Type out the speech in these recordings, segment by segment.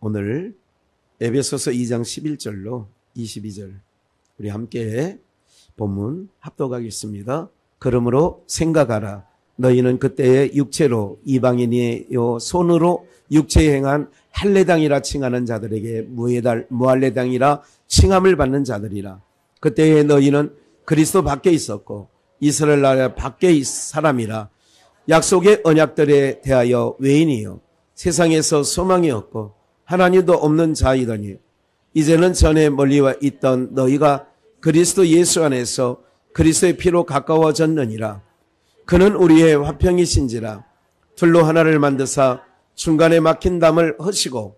오늘 에베소서 2장 11절로 22절 우리 함께 본문 합독하겠습니다. 그러므로 생각하라. 너희는 그때의 육체로 이방인이요 손으로 육체에 행한 할례당이라 칭하는 자들에게 무할례당이라 칭함을 받는 자들이라. 그때에 너희는 그리스도 밖에 있었고 이스라엘 나라 밖에 사람이라. 약속의 언약들에 대하여 외인이요 세상에서 소망이 없고 하나님도 없는 자이더니 이제는 전에 멀리 와 있던 너희가 그리스도 예수 안에서 그리스도의 피로 가까워졌느니라. 그는 우리의 화평이신지라. 둘로 하나를 만드사 중간에 막힌 담을 허시고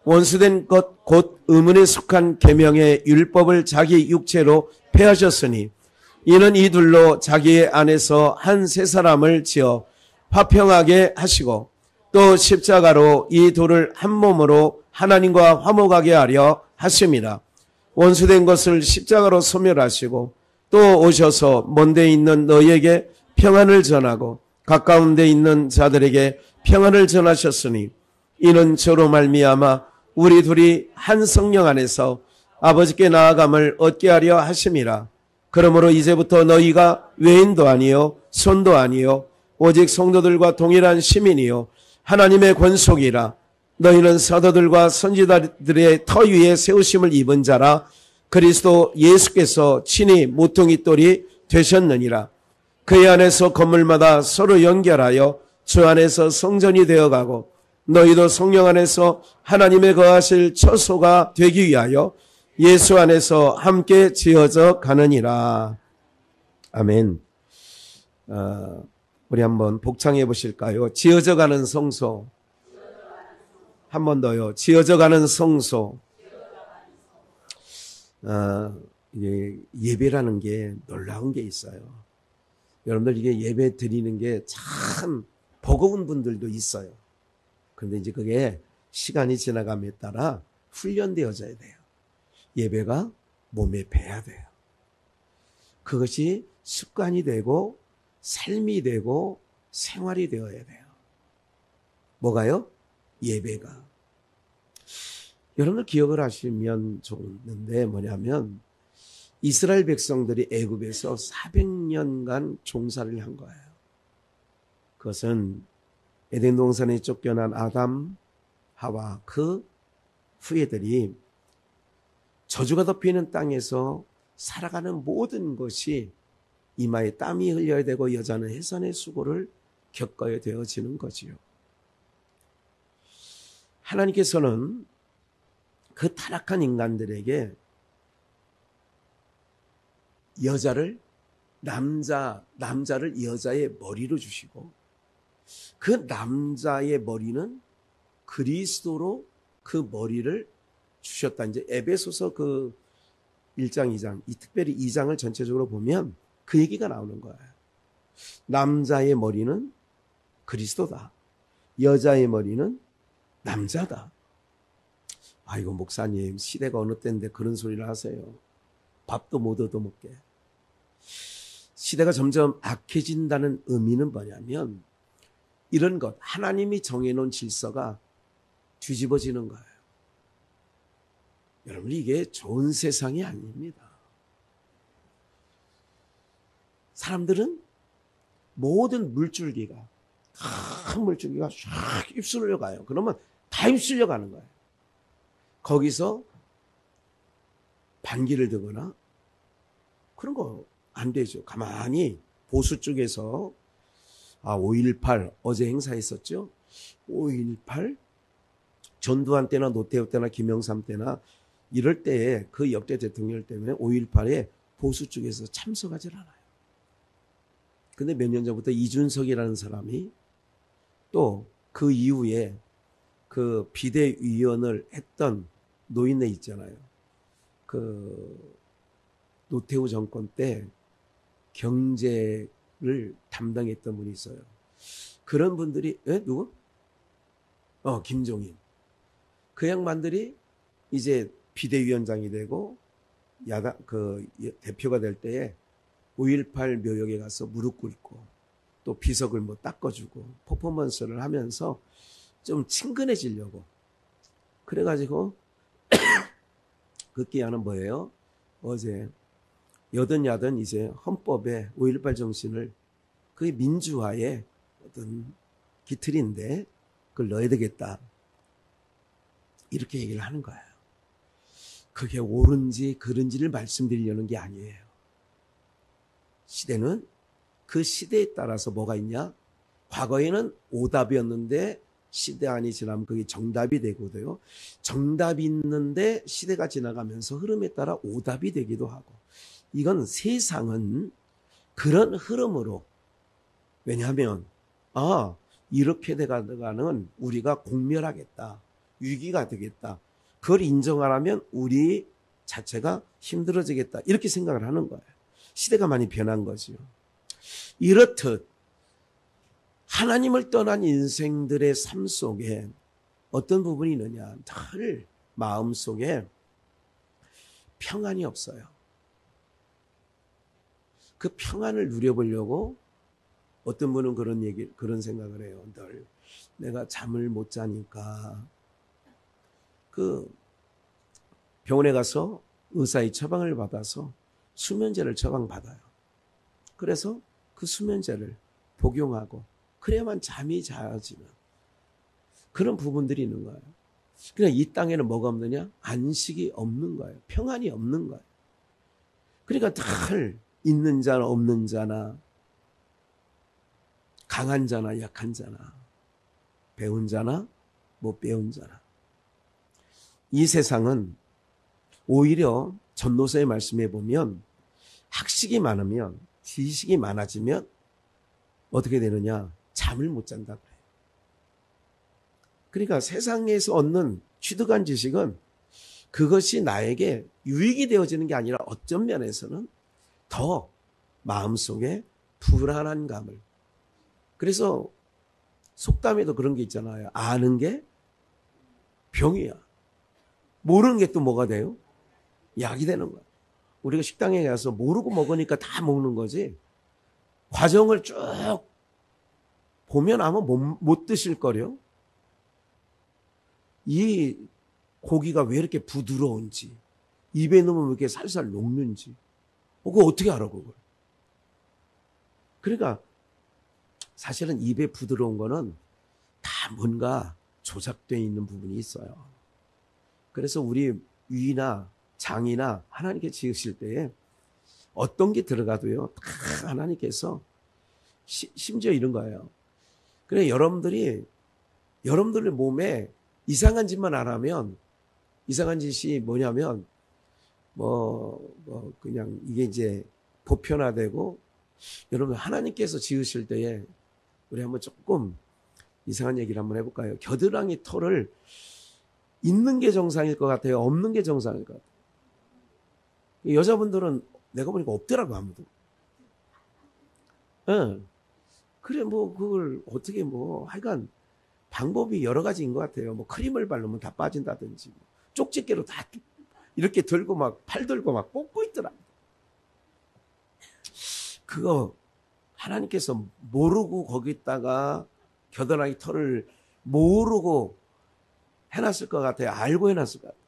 원수된 것 곧 의문에 속한 계명의 율법을 자기 육체로 폐하셨으니 이는 이 둘로 자기 안에서 한 세 사람을 지어 화평하게 하시고 또 십자가로 이 둘을 한 몸으로 하나님과 화목하게 하려 하심이라. 원수된 것을 십자가로 소멸하시고 또 오셔서 먼 데 있는 너희에게 평안을 전하고 가까운 데 있는 자들에게 평안을 전하셨으니 이는 저로 말미암아 우리 둘이 한 성령 안에서 아버지께 나아감을 얻게 하려 하심이라. 그러므로 이제부터 너희가 외인도 아니요 손도 아니요 오직 성도들과 동일한 시민이요 하나님의 권속이라. 너희는 사도들과 선지자들의 터 위에 세우심을 입은 자라. 그리스도 예수께서 친히 모퉁이 돌이 되셨느니라. 그의 안에서 건물마다 서로 연결하여 주 안에서 성전이 되어가고 너희도 성령 안에서 하나님의 거하실 처소가 되기 위하여 예수 안에서 함께 지어져 가느니라. 아멘. 우리 한번 복창해 보실까요? 지어져 가는 성소. 한 번 더요. 지어져 가는 성소. 이게 예배라는 게 놀라운 게 있어요. 여러분들 이게 예배 드리는 게 참 버거운 분들도 있어요. 그런데 이제 그게 시간이 지나감에 따라 훈련되어져야 돼요. 예배가 몸에 배야 돼요. 그것이 습관이 되고 삶이 되고 생활이 되어야 돼요. 뭐가요? 예배가. 여러분들 기억을 하시면 좋은데 뭐냐면 이스라엘 백성들이 애굽에서 400년간 종살이를 한 거예요. 그것은 에덴 동산에 쫓겨난 아담, 하와 그 후예들이 저주가 덮이는 땅에서 살아가는 모든 것이 이마에 땀이 흘려야 되고 여자는 해산의 수고를 겪어야 되어지는 거지요. 하나님께서는 그 타락한 인간들에게 남자를 여자의 머리로 주시고 그 남자의 머리는 그리스도로 그 머리를 주셨다. 이제 에베소서 그 1장, 2장, 이 특별히 2장을 전체적으로 보면 그 얘기가 나오는 거예요. 남자의 머리는 그리스도다. 여자의 머리는 남자다. 아이고 목사님 시대가 어느 때인데 그런 소리를 하세요. 밥도 못 얻어먹게. 시대가 점점 악해진다는 의미는 뭐냐면 이런 것, 하나님이 정해놓은 질서가 뒤집어지는 거예요. 여러분 이게 좋은 세상이 아닙니다. 사람들은 모든 물줄기가 큰 물줄기가 쫙 휩쓸려 가요. 그러면 다 휩쓸려 가는 거예요. 거기서 반기를 드거나 그런 거 안 되죠. 가만히 보수 쪽에서 5.18 어제 행사했었죠. 5.18 전두환 때나 노태우 때나 김영삼 때나 이럴 때에 그 역대 대통령 때문에 5.18에 보수 쪽에서 참석하지 않아요. 근데 몇 년 전부터 이준석이라는 사람이 또 그 이후에 그 비대위원을 했던 노인네 있잖아요. 그 노태우 정권 때 경제를 담당했던 분이 있어요. 그런 분들이 누구? 김종인. 그 양반들이 이제 비대위원장이 되고 야당 그 대표가 될 때에 5.18 묘역에 가서 무릎 꿇고 또 비석을 뭐 닦아주고 퍼포먼스를 하면서 좀 친근해지려고 그래가지고 그 기한은 뭐예요? 어제 여든 야든 이제 헌법에 5.18 정신을 그게 민주화의 어떤 기틀인데 그걸 넣어야 되겠다. 이렇게 얘기를 하는 거예요. 그게 옳은지 그른지를 말씀드리려는 게 아니에요. 시대는 그 시대에 따라서 뭐가 있냐? 과거에는 오답이었는데 시대 안이 지나면 그게 정답이 되거든요. 정답이 있는데 시대가 지나가면서 흐름에 따라 오답이 되기도 하고. 이건 세상은 그런 흐름으로, 왜냐하면 이렇게 돼가는 우리가 공멸하겠다. 위기가 되겠다. 그걸 인정하라면 우리 자체가 힘들어지겠다. 이렇게 생각을 하는 거예요. 시대가 많이 변한 거죠. 이렇듯 하나님을 떠난 인생들의 삶 속에 어떤 부분이 있느냐. 늘 마음속에 평안이 없어요. 그 평안을 누려보려고 어떤 분은 그런 생각을 해요. 늘 내가 잠을 못 자니까 그 병원에 가서 의사의 처방을 받아서 수면제를 처방받아요. 그래서 그 수면제를 복용하고 그래야만 잠이 자야지는 그런 부분들이 있는 거예요. 그냥 이 땅에는 뭐가 없느냐? 안식이 없는 거예요. 평안이 없는 거예요. 그러니까 늘 있는 자나 없는 자나 강한 자나 약한 자나 배운 자나 못 배운 자나 이 세상은 오히려 전도서의 말씀에 보면 학식이 많으면 지식이 많아지면 어떻게 되느냐? 잠을 못 잔다고 해요. 그러니까 세상에서 얻는 취득한 지식은 그것이 나에게 유익이 되어지는 게 아니라 어떤 면에서는 더 마음속에 불안한 감을. 그래서 속담에도 그런 게 있잖아요. 아는 게 병이야. 모르는 게 또 뭐가 돼요? 약이 되는 거야. 우리가 식당에 가서 모르고 먹으니까 다 먹는 거지. 과정을 쭉 보면 아마 못 드실 거요. 이 고기가 왜 이렇게 부드러운지, 입에 넣으면 왜 이렇게 살살 녹는지, 그거 어떻게 알아, 그걸? 그러니까 사실은 입에 부드러운 거는 다 뭔가 조작되어 있는 부분이 있어요. 그래서 우리 위나 장이나 하나님께 지으실 때에 어떤 게 들어가도요, 다 하나님께서 심지어 이런 거예요. 그래, 여러분들의 몸에 이상한 짓만 안 하면, 이상한 짓이 뭐냐면, 그냥 이게 이제 보편화되고, 여러분 하나님께서 지으실 때에, 우리 한번 조금 이상한 얘기를 한번 해볼까요? 겨드랑이 털을 있는 게 정상일 것 같아요? 없는 게 정상일 것 같아요? 여자분들은 내가 보니까 없더라고, 아무도. 응. 그래, 그걸 어떻게 하여간 방법이 여러 가지인 것 같아요. 크림을 바르면 다 빠진다든지, 쪽집게로 다 이렇게 들고 팔 들고 뽑고 있더라. 그거 하나님께서 모르고 거기다가 겨드랑이 털을 모르고 해놨을 것 같아요. 알고 해놨을 것 같아요.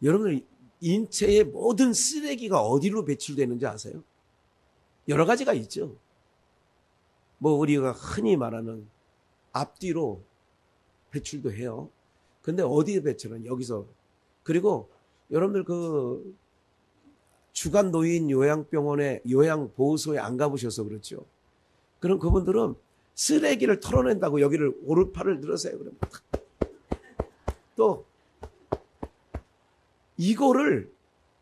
여러분들 인체의 모든 쓰레기가 어디로 배출되는지 아세요? 여러 가지가 있죠. 우리가 흔히 말하는 앞뒤로 배출도 해요. 근데 어디에 배출은? 여기서. 그리고 여러분들 그 주간 노인 요양병원에 요양보호소에 안 가보셔서 그렇죠. 그럼 그분들은 쓰레기를 털어낸다고 여기를 오른팔을 들으세요. 그러면 또 이거를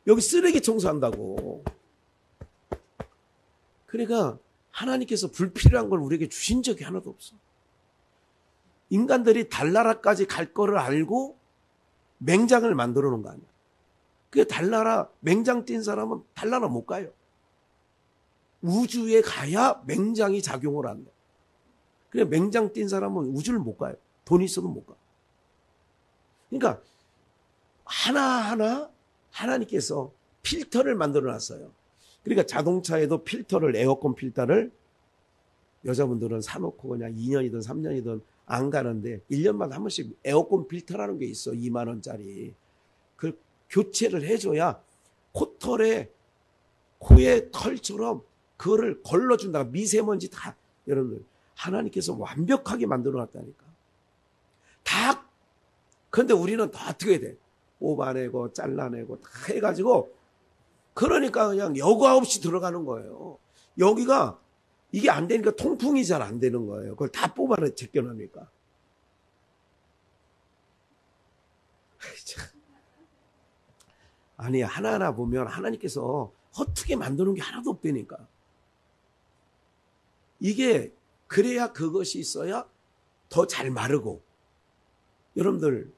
여기 쓰레기 청소한다고. 그러니까 하나님께서 불필요한 걸 우리에게 주신 적이 하나도 없어. 인간들이 달나라까지 갈 거를 알고 맹장을 만들어 놓은 거 아니야. 그 달나라 맹장 뛴 사람은 달나라 못 가요. 우주에 가야 맹장이 작용을 한다. 그래 맹장 뛴 사람은 우주를 못 가요. 돈 있어도 못 가. 그러니까 하나하나 하나님께서 필터를 만들어 놨어요. 그러니까 자동차에도 필터를, 에어컨 필터를 여자분들은 사놓고 그냥 2년이든 3년이든 안 가는데 1년마다 한 번씩 에어컨 필터라는 게 있어. 2만 원짜리. 그걸 교체를 해줘야 코의 털처럼 그거를 걸러준다. 미세먼지 다 여러분들 하나님께서 완벽하게 만들어 놨다니까. 다. 그런데 우리는 다 어떻게 해야 돼? 뽑아내고 잘라내고 다 해가지고 그러니까 그냥 여과 없이 들어가는 거예요. 여기가 이게 안 되니까 통풍이 잘 안 되는 거예요. 그걸 다 뽑아내 제껴놓으니까. 아니 하나하나 보면 하나님께서 허투게 만드는 게 하나도 없다니까. 이게 그래야 그것이 있어야 더 잘 마르고. 여러분들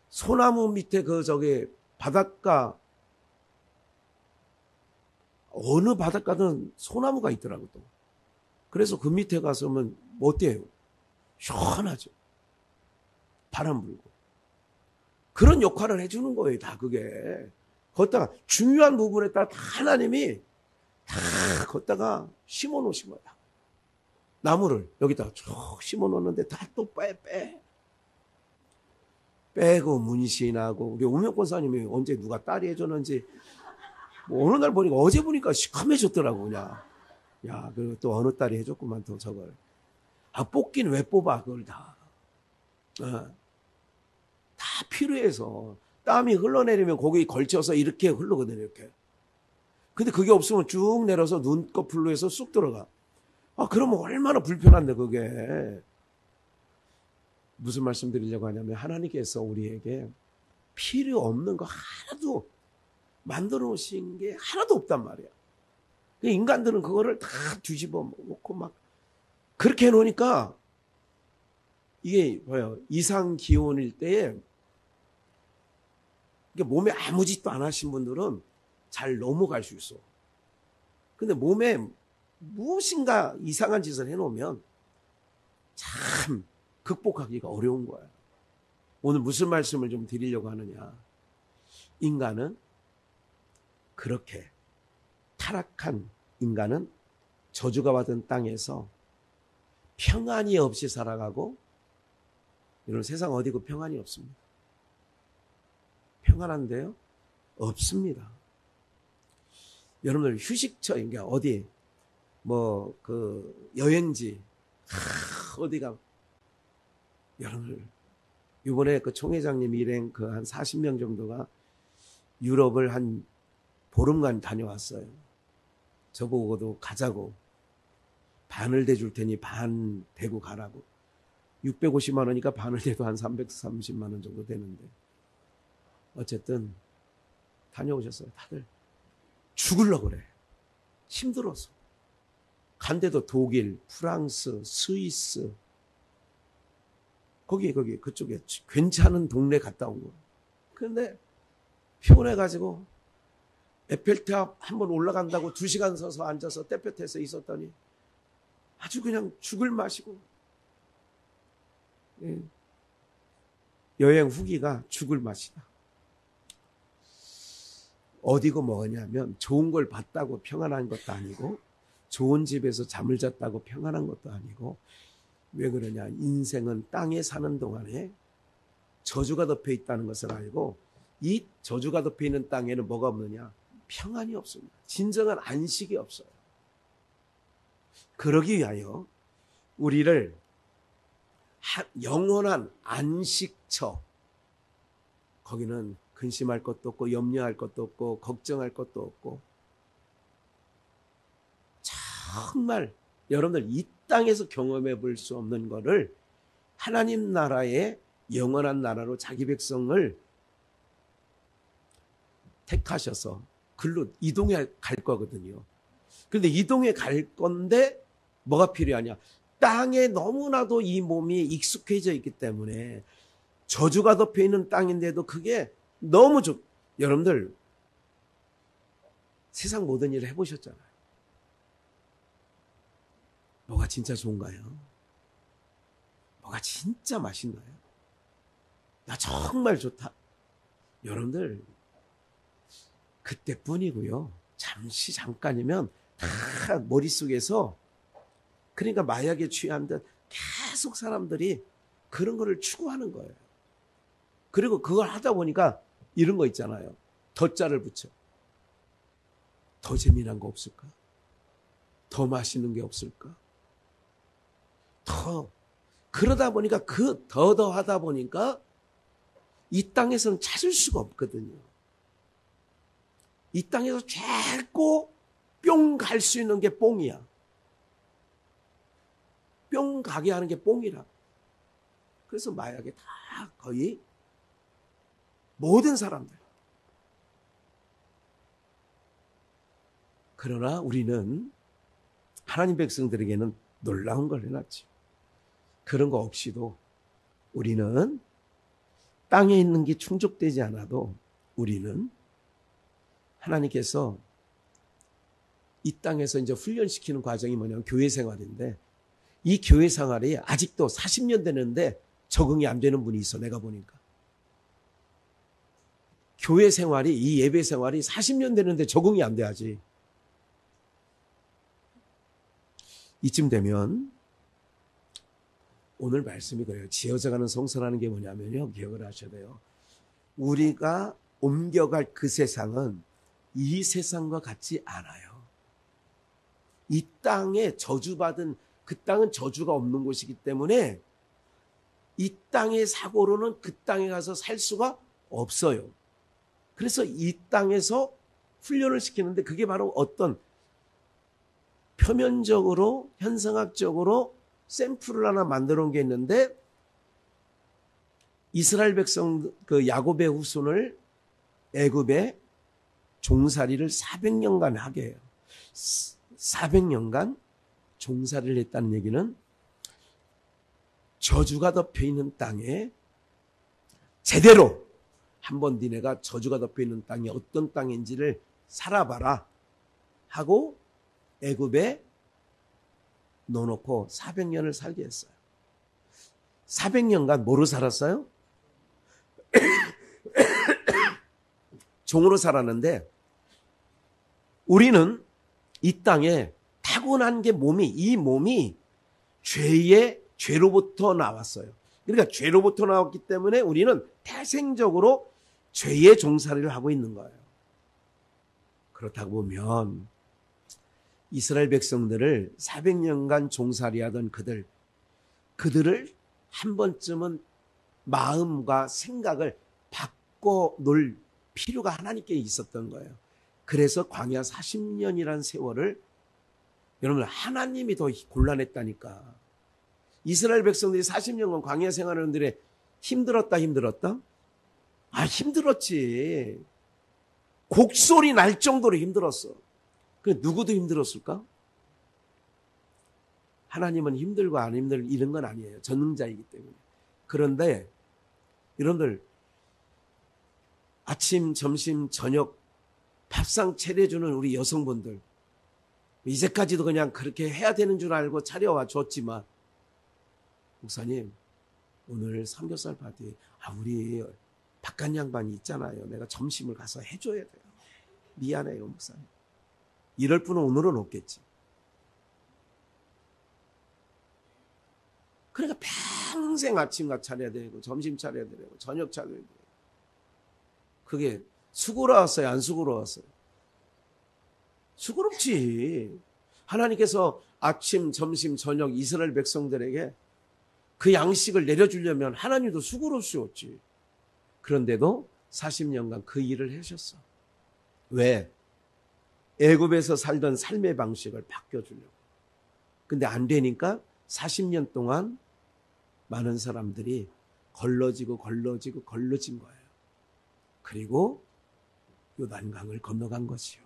소나무 밑에 저기 바닷가 어느 바닷가든 소나무가 있더라고 또. 그래서 그 밑에 가서면 뭐 어때요? 시원하죠. 바람 불고. 그런 역할을 해주는 거예요, 다 그게. 거기다가 중요한 부분에 따라 다 하나님이 다 거기다가 심어 놓으신 거야. 나무를 여기다가 쭉 심어 놓는데 다 또 빼고 문신하고 우리 오명 권사님이 언제 누가 딸이 해줬는지 뭐 어느 날 보니까 어제 보니까 시커매졌더라고 그냥. 야, 그리고 또 어느 딸이 해줬구만 또 저걸. 아, 뽑긴 왜 뽑아 그걸 다. 다 필요해서 땀이 흘러내리면 거기 걸쳐서 이렇게 흐르거든요. 이렇게. 근데 그게 없으면 쭉 내려서 눈꺼풀로 해서 쑥 들어가. 아, 그러면 얼마나 불편한데 그게. 무슨 말씀 드리려고 하냐면 하나님께서 우리에게 필요 없는 거 하나도 만들어 놓으신 게 하나도 없단 말이야. 인간들은 그거를 다 뒤집어 놓고 막 그렇게 해놓으니까 이게 뭐예요? 이상 기온일 때에 몸에 아무 짓도 안 하신 분들은 잘 넘어갈 수 있어. 근데 몸에 무엇인가 이상한 짓을 해놓으면 참 극복하기가 어려운 거야. 오늘 무슨 말씀을 좀 드리려고 하느냐. 인간은 그렇게 타락한 인간은 저주가 받은 땅에서 평안이 없이 살아가고 이런 세상 어디고 평안이 없습니다. 평안한데요? 없습니다. 여러분들 휴식처, 그러니까 어디 뭐 그 여행지 어디가 여러분들 이번에 그 총회장님 일행 그 한 40명 정도가 유럽을 한 보름간 다녀왔어요. 저보고도 가자고. 반을 대줄 테니 반 대고 가라고. 650만 원이니까 반을 대도 한 330만 원 정도 되는데. 어쨌든 다녀오셨어요. 다들 죽으려고 그래. 힘들어서. 간데도 독일, 프랑스, 스위스 거기 그쪽에 괜찮은 동네 갔다 온 거예요. 그런데 피곤해가지고 에펠탑 한번 올라간다고 2시간 서서 앉아서 떼볕에서 있었더니 아주 그냥 죽을 맛이고 여행 후기가 죽을 맛이다. 어디고 뭐냐면 좋은 걸 봤다고 평안한 것도 아니고 좋은 집에서 잠을 잤다고 평안한 것도 아니고 왜 그러냐. 인생은 땅에 사는 동안에 저주가 덮여 있다는 것을 알고 이 저주가 덮여 있는 땅에는 뭐가 없느냐. 평안이 없습니다. 진정한 안식이 없어요. 그러기 위하여 우리를 영원한 안식처, 거기는 근심할 것도 없고 염려할 것도 없고 걱정할 것도 없고 정말 여러분들 이 땅에서 경험해 볼 수 없는 거를 하나님 나라의 영원한 나라로 자기 백성을 택하셔서 글로 이동해 갈 거거든요. 그런데 이동해 갈 건데 뭐가 필요하냐? 땅에 너무나도 이 몸이 익숙해져 있기 때문에 저주가 덮여 있는 땅인데도 그게 너무 여러분들 세상 모든 일을 해보셨잖아요. 뭐가 진짜 좋은가요? 뭐가 진짜 맛있나요? 나 정말 좋다. 여러분들 그때뿐이고요. 잠깐이면 다 머릿속에서 그러니까 마약에 취한 듯 계속 사람들이 그런 거를 추구하는 거예요. 그리고 그걸 하다 보니까 이런 거 있잖아요. 덧자를 붙여. 더 재미난 거 없을까? 더 맛있는 게 없을까? 그러다 보니까 더 하다 보니까 이 땅에서는 찾을 수가 없거든요. 이 땅에서 자꾸 뿅 갈 수 있는 게 뽕이야. 뿅 가게 하는 게 뽕이라. 그래서 마약에 다 거의 모든 사람들. 그러나 우리는 하나님 백성들에게는 놀라운 걸 해놨죠. 그런 거 없이도 우리는 땅에 있는 게 충족되지 않아도 우리는 하나님께서 이 땅에서 이제 훈련시키는 과정이 뭐냐면 교회 생활인데, 이 교회 생활이 아직도 40년 되는데 적응이 안 되는 분이 있어. 내가 보니까 교회 생활이, 이 예배 생활이 40년 되는데 적응이 안 돼야지. 이쯤 되면 오늘 말씀이 그래요. 지어져가는 성서라는 게 뭐냐면요, 기억을 하셔야 돼요. 우리가 옮겨갈 그 세상은 이 세상과 같지 않아요. 이 땅에 저주받은, 그 땅은 저주가 없는 곳이기 때문에 이 땅의 사고로는 그 땅에 가서 살 수가 없어요. 그래서 이 땅에서 훈련을 시키는데, 그게 바로 어떤 표면적으로 현상학적으로 샘플을 하나 만들어 놓은 게 있는데, 이스라엘 백성 그 야곱의 후손을 애굽에 종살이를 400년간 하게 해요. 400년간 종살이를 했다는 얘기는 저주가 덮여있는 땅에 제대로 한번 니네가 저주가 덮여있는 땅이 어떤 땅인지를 살아봐라 하고 애굽에 넣어놓고 400년을 살게 했어요. 400년간 뭐로 살았어요? 종으로 살았는데, 우리는 이 땅에 타고난 게 이 몸이 죄로부터 나왔어요. 그러니까 죄로부터 나왔기 때문에 우리는 태생적으로 죄의 종살이를 하고 있는 거예요. 그렇다고 보면 이스라엘 백성들을 400년간 종살이하던 그들을 한 번쯤은 마음과 생각을 바꿔놓을 필요가 하나님께 있었던 거예요. 그래서 광야 40년이라는 세월을, 여러분, 하나님이 더 곤란했다니까. 이스라엘 백성들이 40년간 광야 생활하는데 힘들었다? 힘들었지. 곡소리 날 정도로 힘들었어. 그 누구도 힘들었을까? 하나님은 힘들고 안 힘들고 이런 건 아니에요. 전능자이기 때문에. 그런데 여러분들, 아침, 점심, 저녁 밥상 차려주는 우리 여성분들, 이제까지도 그냥 그렇게 해야 되는 줄 알고 차려와 줬지만, 목사님 오늘 삼겹살 파티, 우리 바깥 양반이 있잖아요. 내가 점심을 가서 해줘야 돼요. 미안해요 목사님. 이럴 분은 오늘은 없겠지. 그러니까 평생 아침밥 차려야 되고 점심 차려야 되고 저녁 차려야 되고. 그게 수고로웠어요? 안 수고로웠어요? 수고롭지. 하나님께서 아침, 점심, 저녁 이스라엘 백성들에게 그 양식을 내려주려면 하나님도 수고로울 수 없지. 그런데도 40년간 그 일을 하셨어. 왜? 애굽에서 살던 삶의 방식을 바꿔주려고. 근데 안 되니까 40년 동안 많은 사람들이 걸러진 거예요. 그리고 요단강을 건너간 것이요.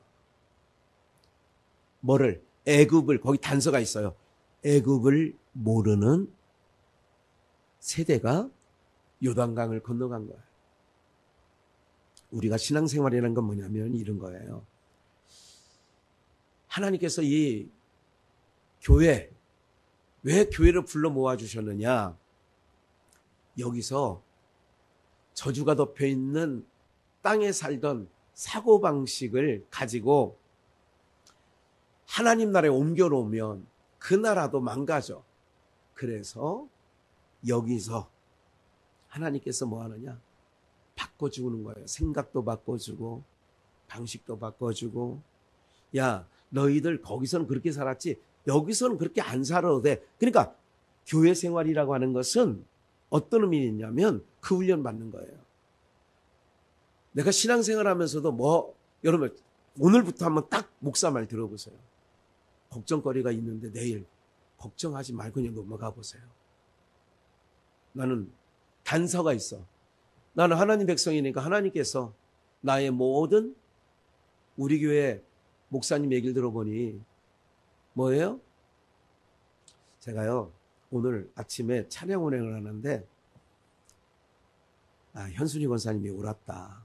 뭐를? 애굽을, 거기 단서가 있어요. 애굽을 모르는 세대가 요단강을 건너간 거예요. 우리가 신앙생활이라는 건 뭐냐면 이런 거예요. 하나님께서 이 교회, 왜 교회를 불러 모아주셨느냐? 여기서 저주가 덮여있는 땅에 살던 사고방식을 가지고 하나님 나라에 옮겨놓으면 그 나라도 망가져. 그래서 여기서 하나님께서 뭐 하느냐? 바꿔주는 거예요. 생각도 바꿔주고 방식도 바꿔주고, 야, 너희들 거기서는 그렇게 살았지 여기서는 그렇게 안 살아도 돼. 그러니까 교회 생활이라고 하는 것은 어떤 의미가 있냐면 그 훈련 받는 거예요. 내가 신앙생활 하면서도 여러분 오늘부터 한번 딱 목사 말 들어보세요. 걱정거리가 있는데 내일 걱정하지 말고 그냥 넘어가 보세요. 나는 단서가 있어. 나는 하나님 백성이니까 하나님께서 나의 모든, 우리 교회 목사님 얘기를 들어보니 뭐예요? 제가요 오늘 아침에 찬양 운행을 하는데 현순이 권사님이 울었다.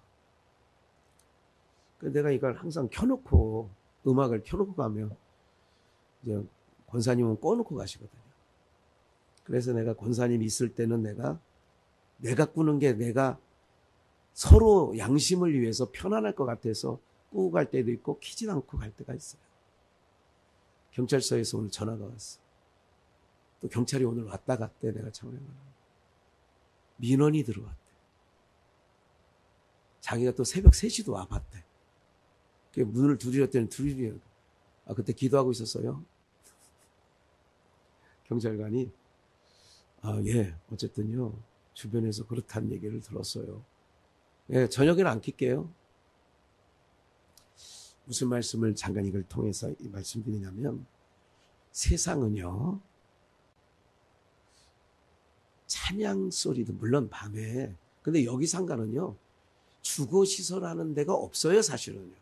그래서 내가 이걸 항상 켜놓고 음악을 켜놓고 가면 이제 권사님은 꺼놓고 가시거든요. 그래서 내가 권사님이 있을 때는 내가 꾸는 게 내가 서로 양심을 위해서 편안할 것 같아서 꾸고 갈 때도 있고 키진 않고 갈 때가 있어요. 경찰서에서 오늘 전화가 왔어. 또 경찰이 오늘 왔다 갔대. 내가 참여를 민원이 들어왔대. 자기가 또 새벽 3시도 와봤대. 문을 두드렸더니 그때 기도하고 있었어요. 경찰관이 예, 어쨌든요 주변에서 그렇다는 얘기를 들었어요. 예, 저녁에는 안 킬게요. 무슨 말씀을 잠깐 이걸 통해서 말씀드리냐면, 세상은요 찬양 소리도 물론 밤에, 근데 여기 상가는요 주거시설 하는 데가 없어요 사실은요.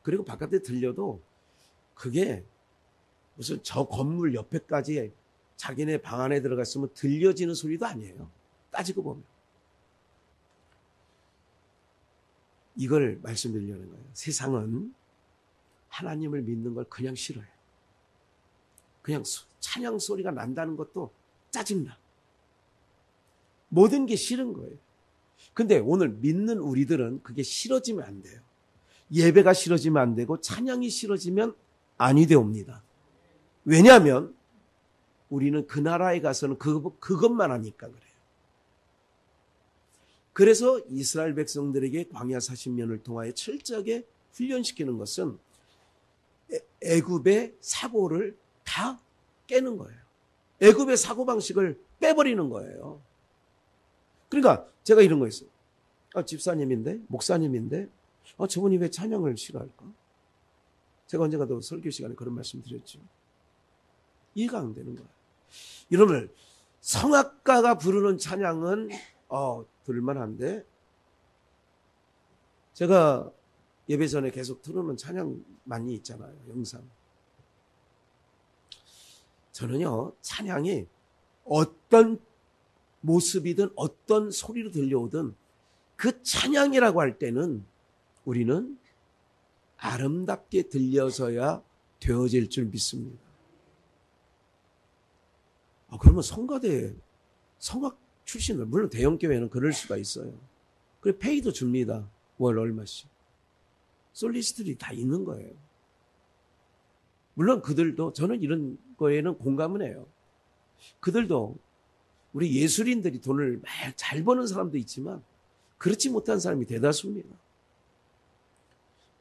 그리고 바깥에 들려도 그게 무슨 저 건물 옆에까지 자기네 방 안에 들어갔으면 들려지는 소리도 아니에요. 따지고 보면. 이걸 말씀드리려는 거예요. 세상은 하나님을 믿는 걸 그냥 싫어해요. 그냥 찬양 소리가 난다는 것도 짜증나. 모든 게 싫은 거예요. 근데 오늘 믿는 우리들은 그게 싫어지면 안 돼요. 예배가 싫어지면 안 되고 찬양이 싫어지면 아니 되옵니다. 왜냐하면 우리는 그 나라에 가서는 그것만 하니까 그래요. 그래서 이스라엘 백성들에게 광야 40년을 통하여 철저하게 훈련시키는 것은 애굽의 사고를 다 깨는 거예요. 애굽의 사고방식을 빼버리는 거예요. 그러니까 제가 이런 거 있어요. 집사님인데, 목사님인데 저분이 왜 찬양을 싫어할까? 제가 언젠가도 설교 시간에 그런 말씀 드렸죠. 이해가 안 되는 거예요. 여러분, 성악가가 부르는 찬양은 들을만한데, 제가 예배 전에 계속 틀어놓은 찬양 많이 있잖아요. 영상. 저는요 찬양이 어떤 모습이든 어떤 소리로 들려오든 그 찬양이라고 할 때는 우리는 아름답게 들려서야 되어질 줄 믿습니다. 그러면 성가대 성악 출신을, 물론 대형교회는 그럴 수가 있어요. 그래 페이도 줍니다. 월 얼마씩. 솔리스트들이 다 있는 거예요. 물론 그들도, 저는 이런 거에는 공감은 해요. 그들도 우리 예술인들이 돈을 잘 버는 사람도 있지만 그렇지 못한 사람이 대다수입니다.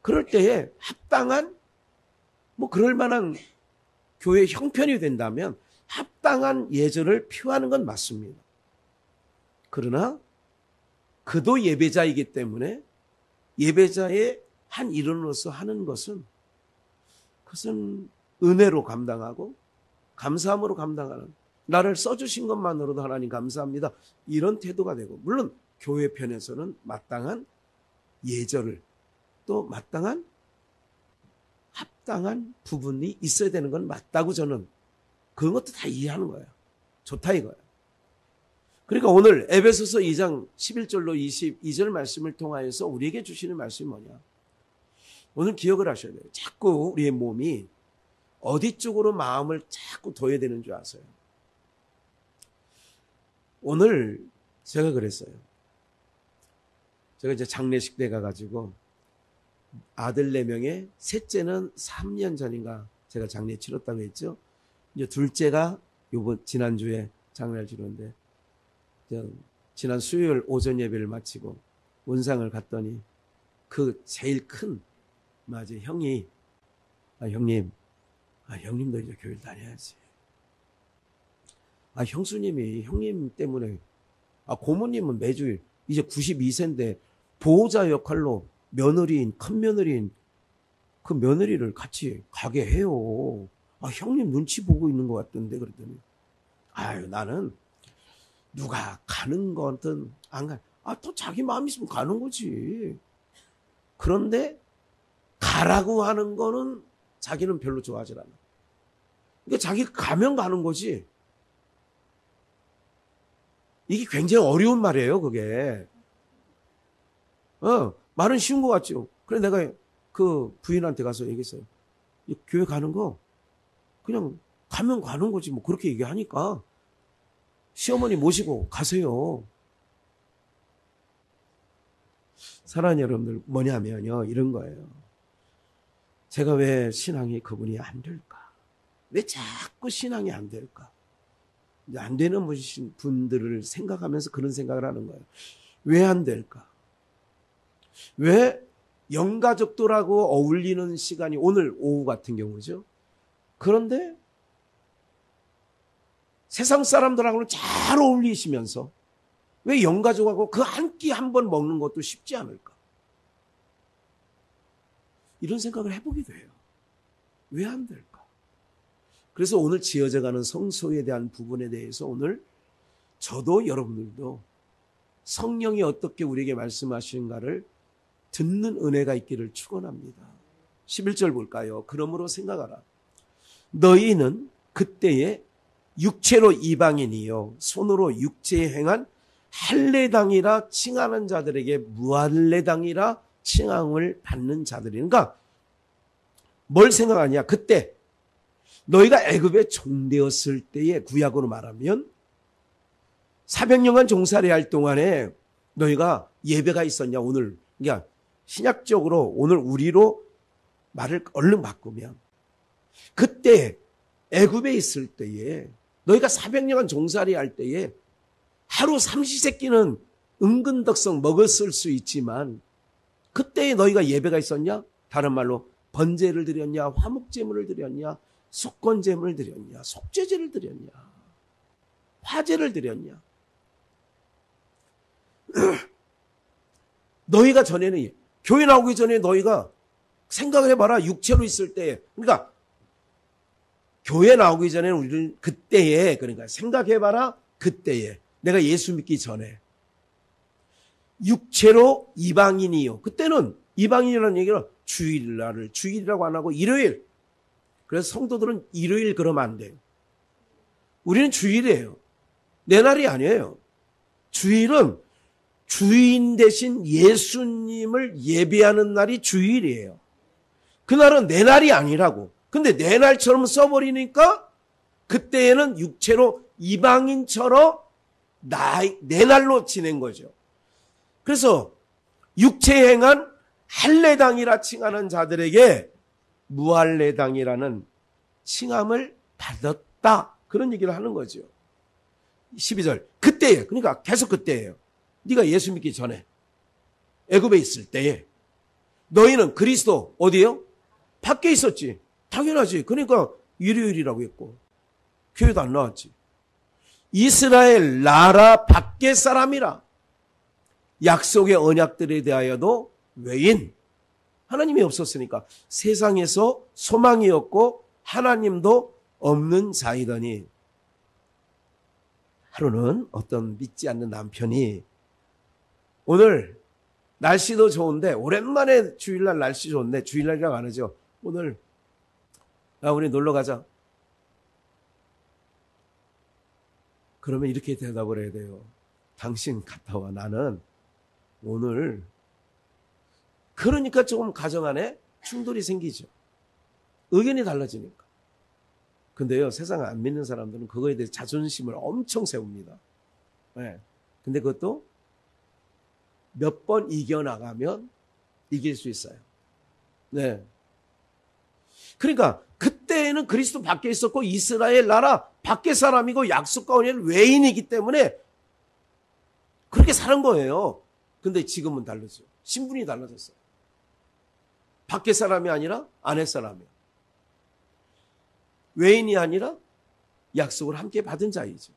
그럴 때에 합당한, 그럴 만한 교회 형편이 된다면 합당한 예절을 표하는 건 맞습니다. 그러나 그도 예배자이기 때문에 예배자의 한 일원으로서 하는 것은, 그것은 은혜로 감당하고 감사함으로 감당하는, 나를 써주신 것만으로도 하나님 감사합니다, 이런 태도가 되고, 물론 교회 편에서는 마땅한 예절을, 또 마땅한 합당한 부분이 있어야 되는 건 맞다고 저는 그런 것도 다 이해하는 거예요. 좋다 이거예요. 그러니까 오늘 에베소서 2장 11절로 22절 말씀을 통하여서 우리에게 주시는 말씀이 뭐냐? 오늘 기억을 하셔야 돼요. 자꾸 우리의 몸이 어디 쪽으로 마음을 자꾸 둬야 되는 줄 아세요? 오늘 제가 그랬어요. 제가 이제 장례식 때 가가지고 아들 4명에 셋째는 3년 전인가 제가 장례 치렀다고 했죠. 이제 둘째가 지난주에 장례를 치렀는데, 지난 수요일 오전 예배를 마치고 원상을 갔더니 그 제일 큰 형이 형님도 이제 교회를 다녀야지. 형수님이 형님 때문에 고모님은 매주 이제 92세인데 보호자 역할로 큰 며느리인 그 며느리를 같이 가게 해요. 형님 눈치 보고 있는 것 같던데. 그랬더니 나는 누가 가는 거든 안 가. 또 자기 마음 있으면 가는 거지. 그런데 가라고 하는 거는 자기는 별로 좋아하지 않아. 그러니까 자기가 가면 가는 거지. 이게 굉장히 어려운 말이에요, 그게. 말은 쉬운 것 같죠. 그래 내가 그 부인한테 가서 얘기했어요. 교회 가는 거 그냥 가면 가는 거지 뭐 그렇게 얘기하니까 시어머니 모시고 가세요. 사랑하는 여러분들, 뭐냐면요, 이런 거예요. 제가 왜 신앙이 그분이 안 될까? 왜 자꾸 신앙이 안 될까? 이제 안 되는 분들을 생각하면서 그런 생각을 하는 거예요. 왜 안 될까? 왜 영가족들하고 어울리는 시간이 오늘 오후 같은 경우죠. 그런데 세상 사람들하고는 잘 어울리시면서 왜 영가족하고 그 한 끼 한 번 먹는 것도 쉽지 않을까? 이런 생각을 해보게 돼요. 왜 안 될까? 그래서 오늘 지어져가는 성소에 대한 부분에 대해서 오늘 저도 여러분들도 성령이 어떻게 우리에게 말씀하시는가를 듣는 은혜가 있기를 축원합니다. 11절 볼까요? 그러므로 생각하라. 너희는 그때에 육체로 이방인이요 손으로 육체에 행한 할례당이라 칭하는 자들에게 무할례당이라 칭함을 받는 자들이니까, 그러니까 뭘 생각하냐? 그때 너희가 애굽에 종되었을 때에, 구약으로 말하면 400년간 종살이 할 동안에 너희가 예배가 있었냐? 오늘 그러니까 신약적으로 오늘 우리로 말을 얼른 바꾸면 그때 애굽에 있을 때에 너희가 400년간 종살이 할 때에 하루 삼시세끼는 은근덕성 먹었을 수 있지만 그때에 너희가 예배가 있었냐? 다른 말로 번제를 드렸냐? 화목제물을 드렸냐? 속건제물을 드렸냐? 속죄제를 드렸냐? 화제를 드렸냐? 너희가 전에는 교회 나오기 전에 너희가 생각을 해봐라. 육체로 있을 때, 그러니까 교회 나오기 전에 우리는 그때에, 그러니까 생각해봐라. 그때에 내가 예수 믿기 전에 육체로 이방인이요. 그때는 이방인이라는 얘기는 주일날을 주일이라고 안 하고 일요일. 그래서 성도들은 일요일 그러면 안 돼요. 우리는 주일이에요. 내 날이 아니에요. 주일은 주인 대신 예수님을 예배하는 날이 주일이에요. 그날은 내 날이 아니라고. 근데 내 날처럼 써버리니까 그때에는 육체로 이방인처럼 내 날로 지낸 거죠. 그래서 육체에 행한 할례당이라 칭하는 자들에게 무할례당이라는 칭함을 받았다. 그런 얘기를 하는 거죠. 12절. 그때에, 그러니까 계속 그때예요. 네가 예수 믿기 전에 애굽에 있을 때에 너희는 그리스도 어디에요? 밖에 있었지. 당연하지. 그러니까 일요일이라고 했고 교회도 안 나왔지. 이스라엘 나라 밖의 사람이라. 약속의 언약들에 대하여도 외인. 하나님이 없었으니까 세상에서 소망이 없고 하나님도 없는 자이더니, 하루는 어떤 믿지 않는 남편이 오늘 날씨도 좋은데, 오랜만에 주일날 날씨 좋은데, 주일날이라고 안 하죠. 오늘 우리 놀러 가자. 그러면 이렇게 대답을 해야 돼요. 당신 갔다 와. 나는 오늘. 그러니까 조금 가정 안에 충돌이 생기죠. 의견이 달라지니까. 근데요, 세상 안 믿는 사람들은 그거에 대해 자존심을 엄청 세웁니다. 네. 근데 그것도 몇 번 이겨나가면 이길 수 있어요. 네. 그러니까 그때 그때에는 그리스도 밖에 있었고 이스라엘 나라 밖에 사람이고 약속 가운데는 외인이기 때문에 그렇게 사는 거예요. 근데 지금은 다르죠. 신분이 달라졌어요. 밖에 사람이 아니라 안에 사람이에요. 외인이 아니라 약속을 함께 받은 자이죠.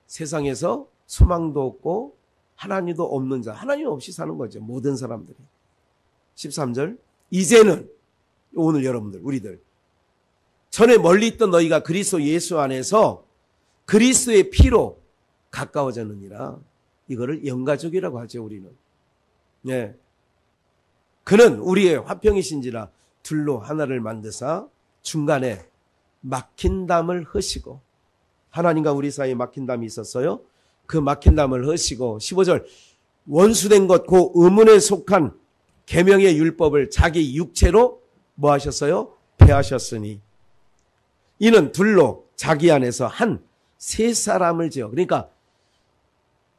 세상에서 소망도 없고 하나님도 없는 자, 하나님 없이 사는 거죠. 모든 사람들이. 13절, 이제는 오늘 여러분들, 우리들 전에 멀리 있던 너희가 그리스도 예수 안에서 그리스도의 피로 가까워졌느니라. 이거를 영가족이라고 하죠, 우리는. 예. 그는 우리의 화평이신지라 둘로 하나를 만드사 중간에 막힌 담을 허시고, 하나님과 우리 사이에 막힌 담이 있었어요. 그 막힌 담을 허시고, 15절, 원수된 것 그 의문에 속한 계명의 율법을 자기 육체로 뭐 하셨어요? 폐하셨으니 이는 둘로 자기 안에서 한 세 사람을 지어. 그러니까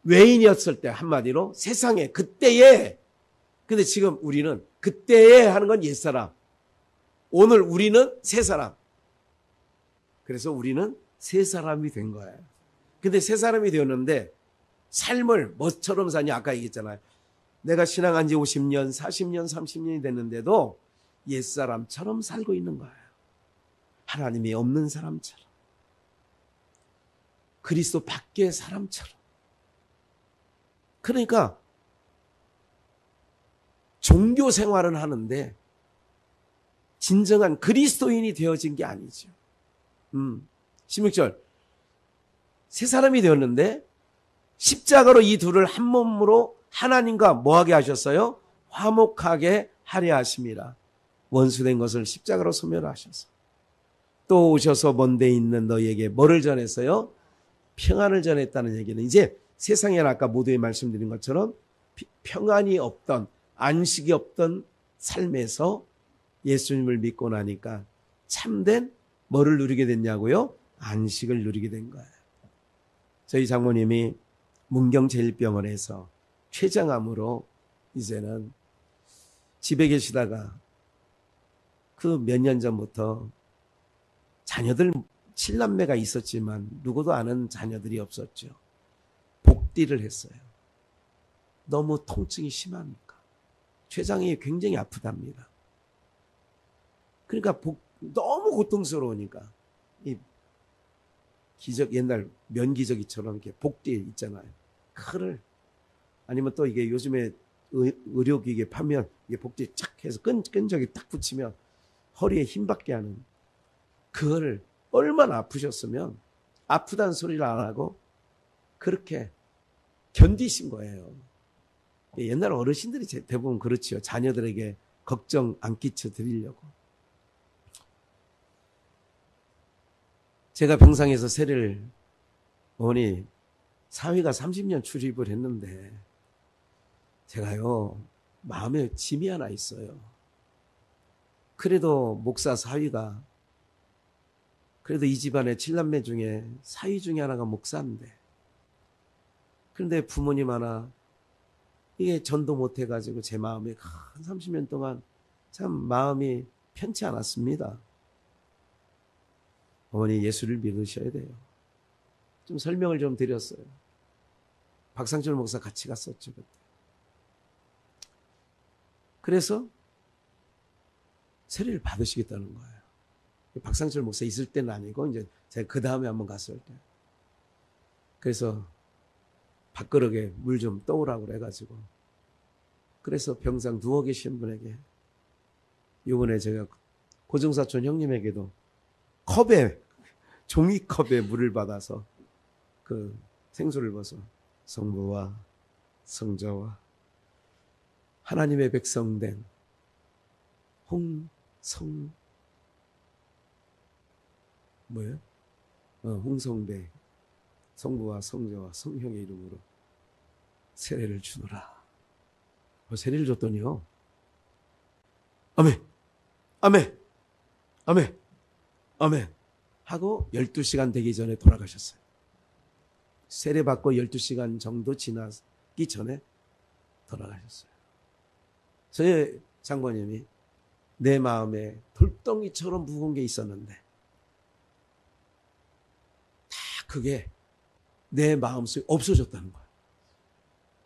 외인이었을 때 한마디로 세상에 그때에, 근데 지금 우리는 그때에 하는 건 옛사람, 오늘 우리는 새 사람. 그래서 우리는 새 사람이 된 거예요. 근데 새 사람이 되었는데 삶을 뭐처럼 사냐? 아까 얘기했잖아요. 내가 신앙한 지 50년, 40년, 30년이 됐는데도 옛사람처럼 살고 있는 거예요. 하나님이 없는 사람처럼. 그리스도 밖의 사람처럼. 그러니까 종교 생활은 하는데 진정한 그리스도인이 되어진 게 아니죠. 16절, 새 사람이 되었는데 십자가로 이 둘을 한 몸으로 하나님과 뭐하게 하셨어요? 화목하게 하려 하심이라. 원수된 것을 십자가로 소멸하셔서 또 오셔서 먼데 있는 너희에게 뭐를 전했어요? 평안을 전했다는 얘기는, 이제 세상에 아까 모두에 말씀드린 것처럼 평안이 없던, 안식이 없던 삶에서 예수님을 믿고 나니까 참된 뭐를 누리게 됐냐고요? 안식을 누리게 된 거예요. 저희 장모님이 문경제일병원에서 췌장암으로 이제는 집에 계시다가 그 몇 년 전부터 자녀들 7남매가 있었지만 누구도 아는 자녀들이 없었죠. 복디를 했어요. 너무 통증이 심하니까. 췌장이 굉장히 아프답니다. 그러니까 너무 고통스러우니까 이 기적, 옛날 면기저귀처럼 이렇게 복디 있잖아요. 그거를, 아니면 또 이게 요즘에 의료기기에 파면 이게 복디 쫙 해서 끈적이 딱 붙이면 허리에 힘받게 하는, 그거를 얼마나 아프셨으면 아프다는 소리를 안 하고 그렇게 견디신 거예요. 옛날 어르신들이 대부분 그렇지요. 자녀들에게 걱정 안 끼쳐 드리려고. 제가 병상에서 세례를, 어머니 사위가 30년 출입을 했는데 제가요 마음에 짐이 하나 있어요. 그래도 목사 사위가, 그래도 이 집안의 7남매 중에 사위 중에 하나가 목사인데, 그런데 부모님 하나 이게 전도 못 해가지고 제 마음에 한 30년 동안 참 마음이 편치 않았습니다. 어머니 예수를 믿으셔야 돼요. 좀 설명을 좀 드렸어요. 박상철 목사 같이 갔었죠 그때. 그래서 세례를 받으시겠다는 거예요. 박상철 목사 있을 때는 아니고 이제 제가 그 다음에 한번 갔을 때. 그래서 밥그릇에 물 좀 떠오라고 그래가지고, 그래서 병상 누워 계신 분에게, 이번에 제가 고정사촌 형님에게도 컵에, 종이컵에 물을 받아서 그 생수를 부어서 성부와 성자와 하나님의 백성된 홍성대 성부와 성자와 성형의 이름으로 세례를 주노라. 세례를 줬더니요, 아멘, 아멘, 아멘, 아멘 하고 12시간 되기 전에 돌아가셨어요. 세례 받고 12시간 정도 지나기 전에 돌아가셨어요. 저희 장모님이 내 마음에 돌덩이처럼 무거운 게 있었는데 다 그게 내 마음속에 없어졌다는 거야.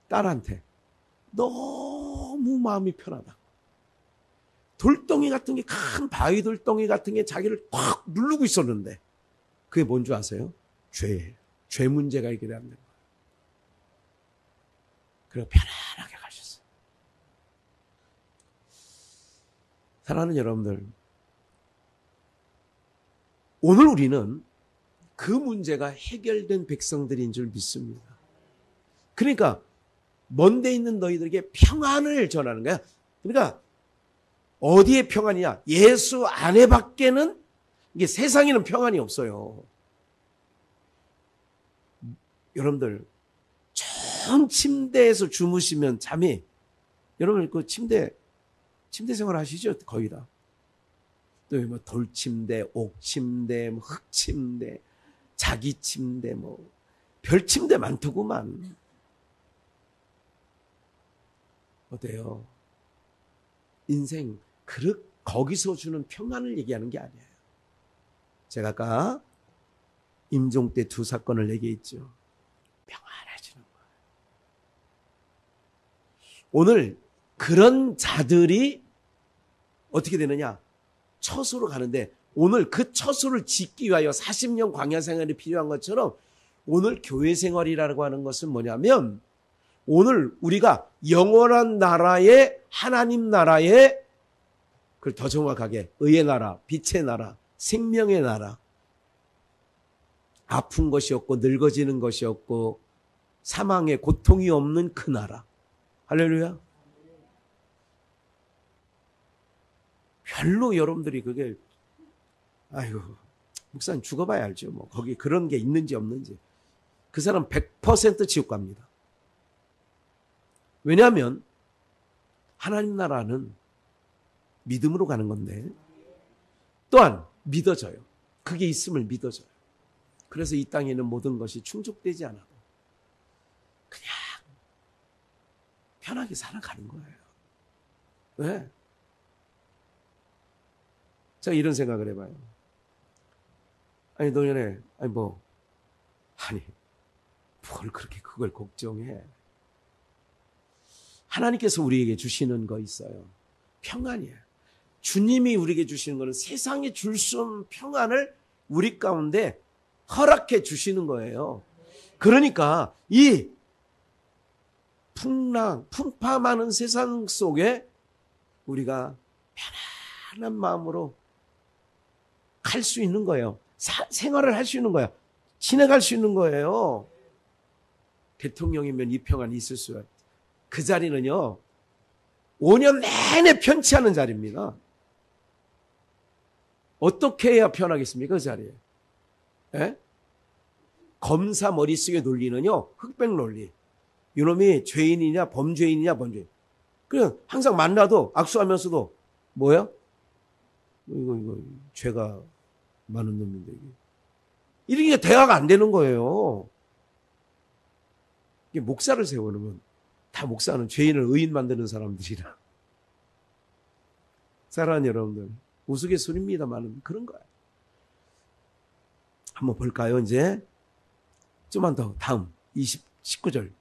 딸한테 너무 마음이 편하다. 돌덩이 같은 게, 큰 바위 돌덩이 같은 게 자기를 꽉 누르고 있었는데 그게 뭔 줄 아세요? 죄예요. 죄 문제가 해결되는 거예요. 그리고 편안하게 가셨어요. 사랑하는 여러분들, 오늘 우리는 그 문제가 해결된 백성들인 줄 믿습니다. 그러니까 먼데 있는 너희들에게 평안을 전하는 거야. 그러니까 어디에 평안이냐? 예수 안에 밖에는, 이게 세상에는 평안이 없어요. 여러분들, 전 침대에서 주무시면 잠이, 여러분 그 침대 생활 하시죠? 거의 다. 또 뭐 돌침대, 옥침대, 뭐 흙침대, 자기 침대, 뭐 별침대 많더구만. 어때요? 인생 거기서 주는 평안을 얘기하는 게 아니에요. 제가 아까 임종 때 두 사건을 얘기했죠. 평안해지는 거예요. 오늘 그런 자들이 어떻게 되느냐? 처소로 가는데, 오늘 그 처소를 짓기 위하여 40년 광야 생활이 필요한 것처럼 오늘 교회 생활이라고 하는 것은 뭐냐면, 오늘 우리가 영원한 나라의, 하나님 나라의, 그걸 더 정확하게 의의 나라, 빛의 나라, 생명의 나라, 아픈 것이 없고 늙어지는 것이 없고 사망의 고통이 없는 그 나라. 할렐루야. 별로 여러분들이 그게, 아이고 목사님 죽어봐야 알죠. 뭐 거기 그런 게 있는지 없는지. 그 사람 100% 지옥 갑니다. 왜냐하면 하나님 나라는 믿음으로 가는 건데, 또한 믿어져요. 그게 있음을 믿어져요. 그래서 이 땅에 있는 모든 것이 충족되지 않아도 그냥 편하게 살아가는 거예요. 왜? 제가 이런 생각을 해봐요. 아니 노년에 뭘 그렇게 그걸 걱정해. 하나님께서 우리에게 주시는 거 있어요. 평안이에요. 주님이 우리에게 주시는 거는 세상에 줄 수 없는 평안을 우리 가운데 허락해 주시는 거예요. 그러니까 이 풍파 많은 세상 속에 우리가 편안한 마음으로 갈 수 있는 거예요. 생활을 할 수 있는 거야. 지내갈 수 있는 거예요. 대통령이면 이 평안이 있을 수가. 그 자리는요, 5년 내내 편치 않은 자리입니다. 어떻게 해야 편하겠습니까? 그 자리에. 예? 검사 머릿속에 논리는요, 흑백 논리. 이놈이 죄인이냐 범죄인이냐 범죄인. 그냥 항상 만나도 악수하면서도 뭐야? 이거 죄가 많은 놈인데 이게 대화가 안 되는 거예요. 이게 목사를 세워놓으면 다 목사는 죄인을 의인 만드는 사람들이라. 사랑하는 여러분들, 우스갯소리입니다만 그런 거예요. 한번 볼까요? 이제 좀만 더 다음 19절.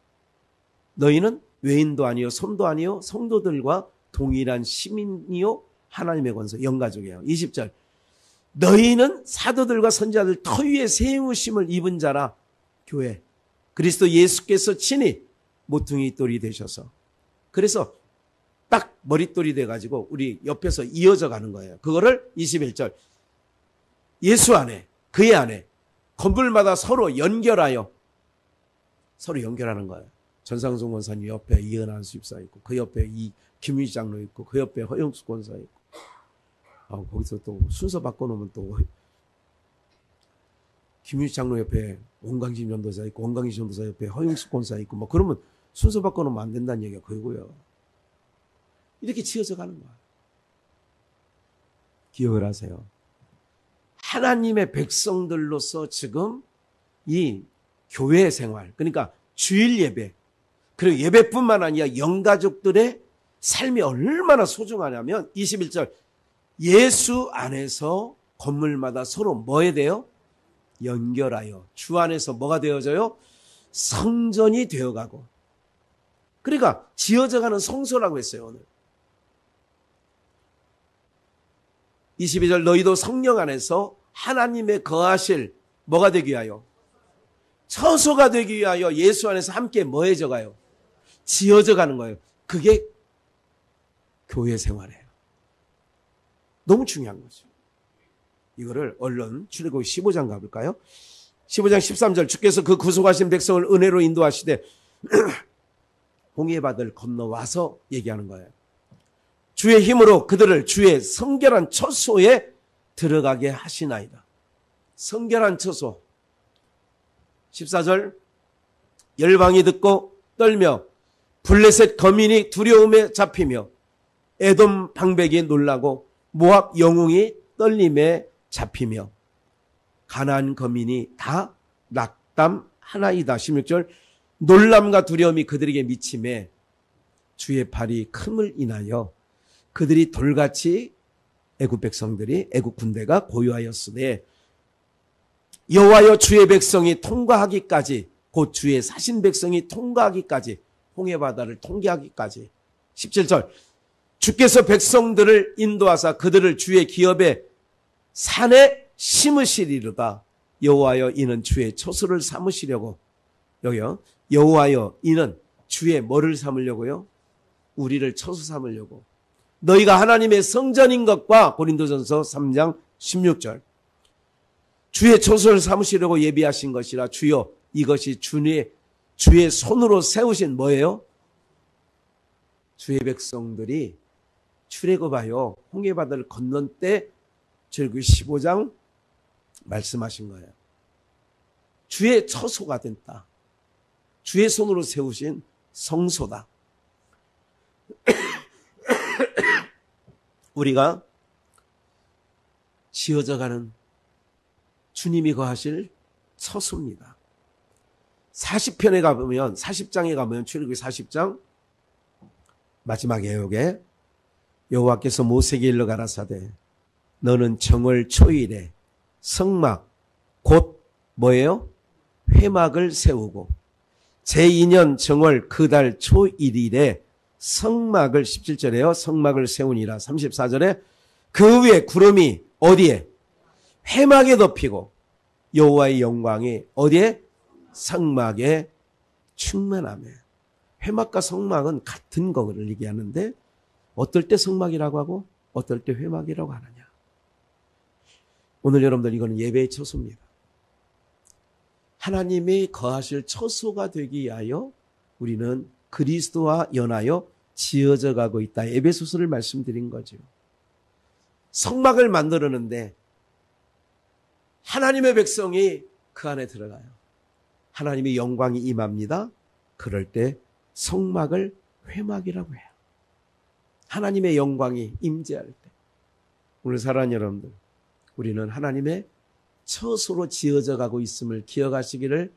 너희는 외인도 아니요 손도 아니요 성도들과 동일한 시민이요 하나님의 권소 영가족이에요. 20절. 너희는 사도들과 선지자들 터 위에 세우심을 입은 자라. 교회 그리스도 예수께서 친히 모퉁이 돌이 되셔서, 그래서 딱 머릿돌이 돼가지고 우리 옆에서 이어져 가는 거예요. 그거를 21절. 예수 안에, 그의 안에 건물마다 서로 연결하는 거예요. 전상송 권사님 옆에 이은한 수집사 있고, 그 옆에 이 김유지 장로 있고, 그 옆에 허영수 권사 있고, 거기서 또 순서 바꿔놓으면 또 김유지 장로 옆에 원광진 전도사 있고, 원광진 전도사 옆에 허영수 권사 있고, 뭐 그러면 순서 바꿔놓으면 안 된다는 얘기가 그거고요. 이렇게 지어져 가는 거야. 기억을 하세요. 하나님의 백성들로서 지금 이 교회 생활, 그러니까 주일 예배, 그리고 예배뿐만 아니라 영가족들의 삶이 얼마나 소중하냐면 21절. 예수 안에서 건물마다 서로 뭐 해야 돼요? 연결하여 주 안에서 뭐가 되어져요? 성전이 되어가고. 그러니까 지어져가는 성소라고 했어요. 오늘 22절 너희도 성령 안에서 하나님의 거하실 뭐가 되기 위하여? 처소가 되기 위하여 예수 안에서 함께 뭐 해져가요? 지어져가는 거예요. 그게 교회 생활이에요. 너무 중요한 거죠. 이거를 얼른 출애굽기 15장 가볼까요? 15장 13절 주께서 그 구속하신 백성을 은혜로 인도하시되 홍해바다를 건너와서 얘기하는 거예요. 주의 힘으로 그들을 주의 성결한 처소에 들어가게 하시나이다. 성결한 처소. 14절 열방이 듣고 떨며 블레셋 거민이 두려움에 잡히며 에돔 방백이 놀라고 모압 영웅이 떨림에 잡히며 가나안 거민이 다 낙담하나이다. 16절 놀람과 두려움이 그들에게 미침에 주의 팔이 큼을 인하여 그들이 돌같이 애굽 백성들이 애굽 군대가 고요하였으되 여호와여 주의 백성이 통과하기까지 곧 주의 사신 백성이 통과하기까지 홍해바다를 통과하기까지 17절 주께서 백성들을 인도하사 그들을 주의 기업의 산에 심으시리로다. 여호와여 이는 주의 처소를 삼으시려고. 여기요. 여호와여 이는 주의 뭐를 삼으려고요? 우리를 처소 삼으려고. 너희가 하나님의 성전인 것과 고린도전서 3장 16절 주의 처소를 삼으시려고 예비하신 것이라. 주여 이것이 주의 손으로 세우신 뭐예요? 주의 백성들이 출애굽하여 홍해바다를 건넌 때 출애굽기 15장 말씀하신 거예요. 주의 처소가 된다. 주의 손으로 세우신 성소다. 우리가 지어져가는 주님이 거하실 처소입니다. 40편에 가보면 40장에 가보면 출애굽기 40장 마지막 예역에 여호와께서 모세에게 일러 가라사대 너는 정월 초일에 성막 곧 뭐예요? 회막을 세우고 제2년 정월 그 달 초일일에 성막을 17절에요. 성막을 세우니라. 34절에 그 위에 구름이 어디에? 회막에 덮이고 여호와의 영광이 어디에? 성막에 충만하며. 회막과 성막은 같은 거를 얘기하는데 어떨 때 성막이라고 하고 어떨 때 회막이라고 하느냐. 오늘 여러분들 이거는 예배의 처소입니다. 하나님이 거하실 처소가 되기 위하여 우리는 그리스도와 연하여 지어져 가고 있다. 에베소서를 말씀드린 거죠. 성막을 만들었는데 하나님의 백성이 그 안에 들어가요. 하나님의 영광이 임합니다. 그럴 때 성막을 회막이라고 해요. 하나님의 영광이 임재할 때. 오늘 사랑하는 여러분들, 우리는 하나님의 처소로 지어져 가고 있음을 기억하시기를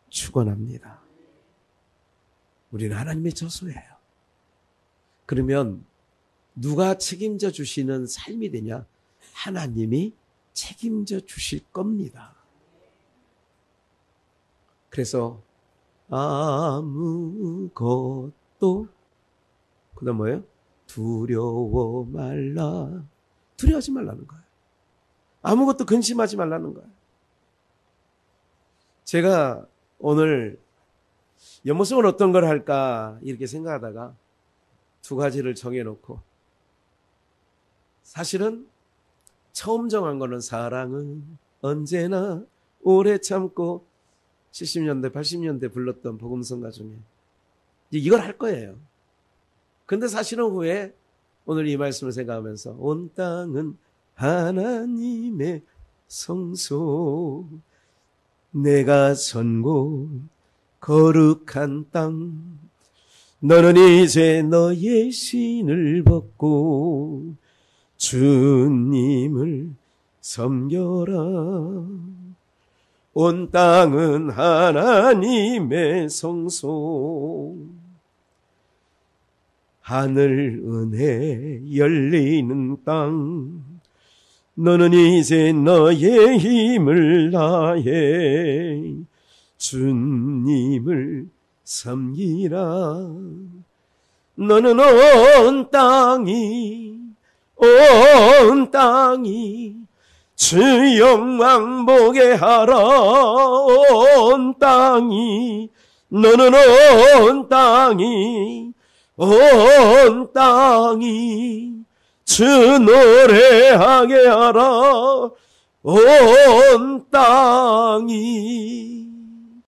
축원합니다. 우리는 하나님의 처소예요. 그러면 누가 책임져 주시는 삶이 되냐? 하나님이 책임져 주실 겁니다. 그래서 아무것도 그다음 뭐예요? 두려워 말라. 두려워하지 말라는 거예요. 아무것도 근심하지 말라는 거예요. 제가 오늘 연못성은 어떤 걸 할까 이렇게 생각하다가 두 가지를 정해놓고 사실은 처음 정한 거는 사랑은 언제나 오래 참고 70년대 80년대 불렀던 복음성가 중에 이걸 할 거예요. 근데 사실은 후에 오늘 이 말씀을 생각하면서 온 땅은 하나님의 성소 내가 선 곳 거룩한 땅 너는 이제 너의 신을 벗고 주님을 섬겨라. 온 땅은 하나님의 성소 하늘 은혜 열리는 땅. 너는 이제 너의 힘을 다해 주님을 섬기라. 너는 온 땅이 주 영광 보게 하라. 온 땅이 너는 온 땅이 주 노래하게 하라. 온 땅이